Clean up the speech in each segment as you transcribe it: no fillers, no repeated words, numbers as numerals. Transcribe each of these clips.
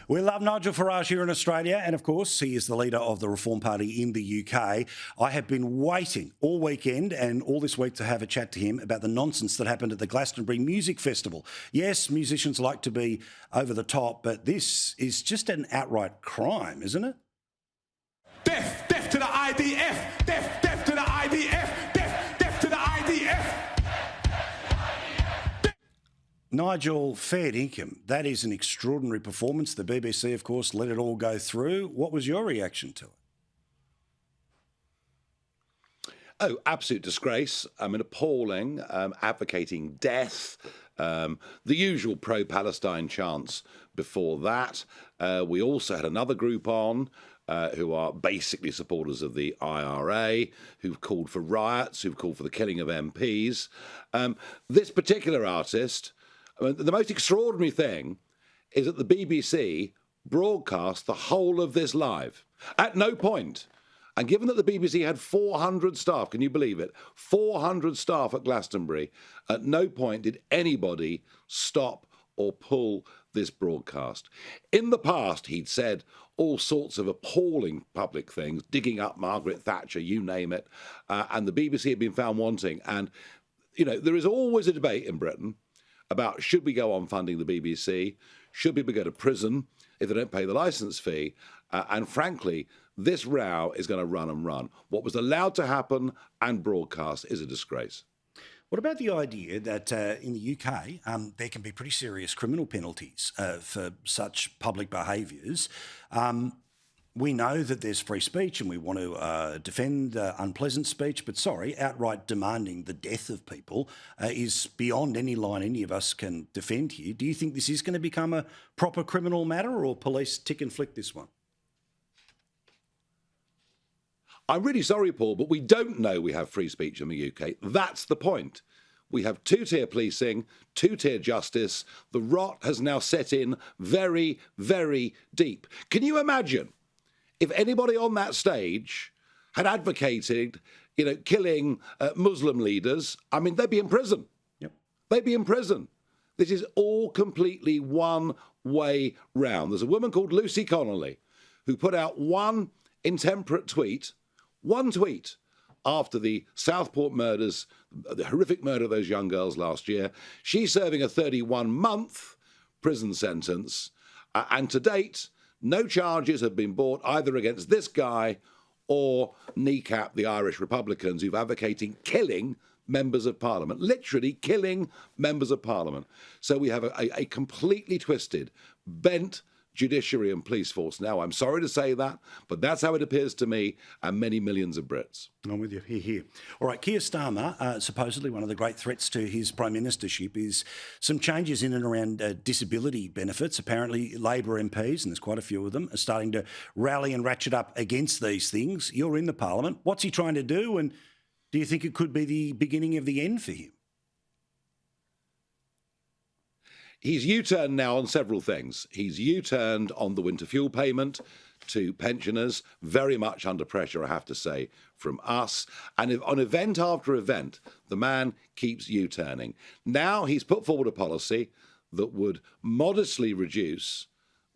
We love Nigel Farage here in Australia, and of course, he is the leader of the Reform Party in the UK. I have been waiting all weekend and all this week to have a chat to him about the nonsense that happened at the Glastonbury Music Festival. Yes, musicians like to be over the top, but this is just an outright crime, isn't it? Death, death to the IDF, death, death to the IDF, death, death to the IDF. Nigel, fair dinkum. That is an extraordinary performance. The BBC, of course, let it all go through. What was your reaction to it? Oh, absolute disgrace. I mean, appalling, advocating death, the usual pro-Palestine chants before that. We also had another group on who are basically supporters of the IRA, who've called for riots, who've called for the killing of MPs. This particular artist, I mean, the most extraordinary thing is that the BBC broadcast the whole of this live at no point. And given that the BBC had 400 staff, can you believe it? 400 staff at Glastonbury, at no point did anybody stop or pull this broadcast. In the past, he'd said all sorts of appalling public things, digging up Margaret Thatcher, you name it, and the BBC had been found wanting. And, you know, there is always a debate in Britain about should we go on funding the BBC, should people go to prison if they don't pay the licence fee, and frankly, this row is going to run and run. What was allowed to happen and broadcast is a disgrace. What about the idea that in the UK there can be pretty serious criminal penalties for such public behaviours? We know that there's free speech and we want to defend unpleasant speech, but sorry, outright demanding the death of people is beyond any line any of us can defend here. Do you think this is going to become a proper criminal matter, or police tick and flick this one? I'm really sorry, Paul, but we don't know we have free speech in the UK. That's the point. We have two-tier policing, two-tier justice. The rot has now set in very, very deep. Can you imagine if anybody on that stage had advocated, you know, killing Muslim leaders? I mean, they'd be in prison. Yep. They'd be in prison. This is all completely one way round. There's a woman called Lucy Connolly who put out one intemperate tweet, one tweet, after the Southport murders, the horrific murder of those young girls last year. She's serving a 31-month prison sentence, and to date, no charges have been brought either against this guy or kneecap the Irish Republicans who've advocating killing members of Parliament, literally killing members of Parliament. So we have a completely twisted, bent judiciary and police force now. I'm sorry to say that, but that's how it appears to me and many millions of Brits. I'm with you. Here. All right, Keir Starmer, supposedly one of the great threats to his prime ministership is some changes in and around disability benefits. Apparently Labor MPs, and there's quite a few of them, are starting to rally and ratchet up against these things. You're in the Parliament. What's he trying to do, and do you think it could be the beginning of the end for him? He's U-turned now on several things. He's U-turned on the winter fuel payment to pensioners, very much under pressure, I have to say, from us. And on event after event, the man keeps U-turning. Now he's put forward a policy that would modestly reduce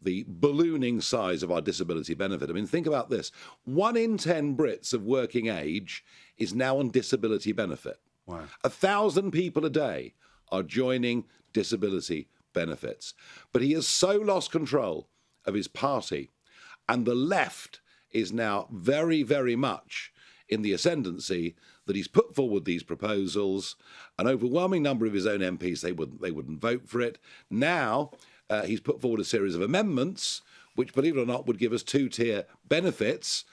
the ballooning size of our disability benefit. I mean, think about this. 1 in 10 Brits of working age is now on disability benefit. Wow. 1,000 people a day are joining disability benefits. But he has so lost control of his party, and the left is now very, very much in the ascendancy, that he's put forward these proposals. An overwhelming number of his own MPs, they wouldn't vote for it. Now he's put forward a series of amendments which, believe it or not, would give us two-tier benefits,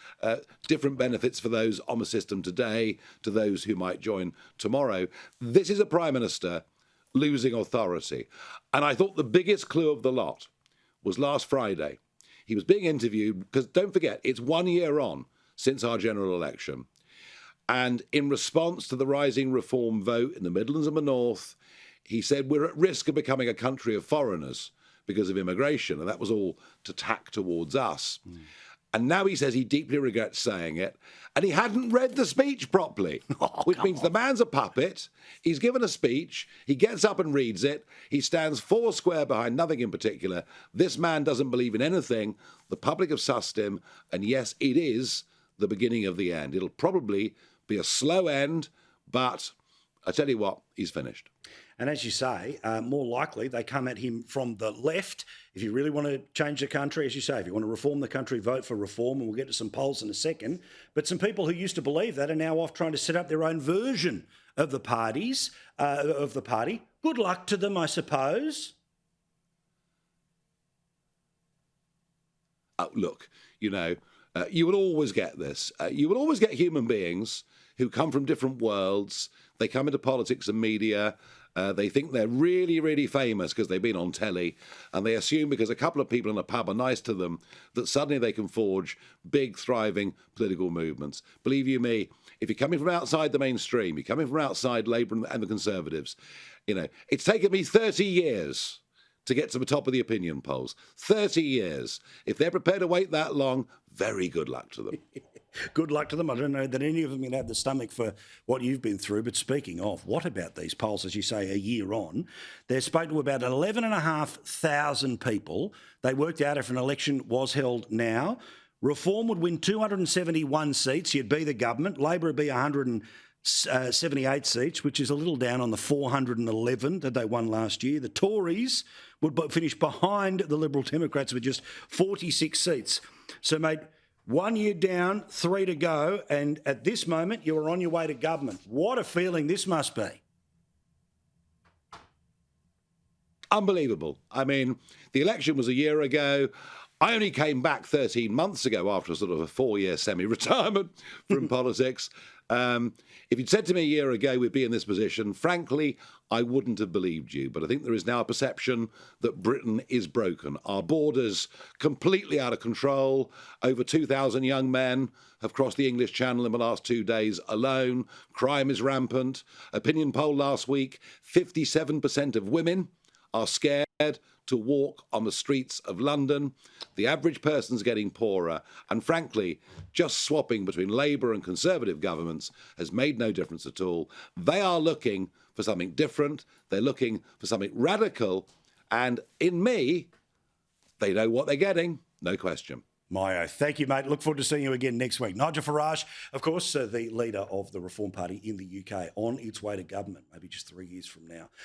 different benefits for those on the system today to those who might join tomorrow. This is a Prime Minister losing authority. And I thought the biggest clue of the lot was last Friday. He was being interviewed, because don't forget, it's 1 year on since our general election. And in response to the rising reform vote in the Midlands and the North, he said, we're at risk of becoming a country of foreigners because of immigration. And that was all to tack towards us. And now he says he deeply regrets saying it. And he hadn't read the speech properly, which means the man's a puppet. He's given a speech. He gets up and reads it. He stands four square behind nothing in particular. This man doesn't believe in anything. The public have sussed him. And yes, it is the beginning of the end. It'll probably be a slow end, but I tell you what, he's finished. And as you say, more likely they come at him from the left. If you really want to change the country, as you say, if you want to reform the country, vote for reform, and we'll get to some polls in a second. But some people who used to believe that are now off trying to set up their own version of the party. Good luck to them, I suppose. Look, you will always get this. You will always get human beings who come from different worlds. They come into politics and media. They think they're really, really famous because they've been on telly, and they assume because a couple of people in a pub are nice to them that suddenly they can forge big, thriving political movements. Believe you me, if you're coming from outside the mainstream, you're coming from outside Labour and the Conservatives, it's taken me 30 years to get to the top of the opinion polls. 30 years. If they're prepared to wait that long, very good luck to them. Good luck to them. I don't know that any of them can have the stomach for what you've been through. But speaking of, what about these polls, as you say, a year on? They're spoken to about 11,500 people. They worked out if an election was held now, Reform would win 271 seats. You'd be the government. Labor would be 178 seats, which is a little down on the 411 that they won last year. The Tories would finish behind the Liberal Democrats with just 46 seats. So, mate, 1 year down, 3 to go, and at this moment, you are on your way to government. What a feeling this must be. Unbelievable. I mean, the election was a year ago. I only came back 13 months ago after a sort of a 4-year semi-retirement from politics. If you'd said to me a year ago we'd be in this position, frankly, I wouldn't have believed you. But I think there is now a perception that Britain is broken. Our borders completely out of control. Over 2,000 young men have crossed the English Channel in the last 2 days alone. Crime is rampant. Opinion poll last week, 57% of women are scared to walk on the streets of London. The average person's getting poorer. And frankly, just swapping between Labour and Conservative governments has made no difference at all. They are looking for something different. They're looking for something radical. And in me, they know what they're getting, no question. My oath. Thank you, mate. Look forward to seeing you again next week. Nigel Farage, of course, the leader of the Reform Party in the UK, on its way to government, maybe just 3 years from now.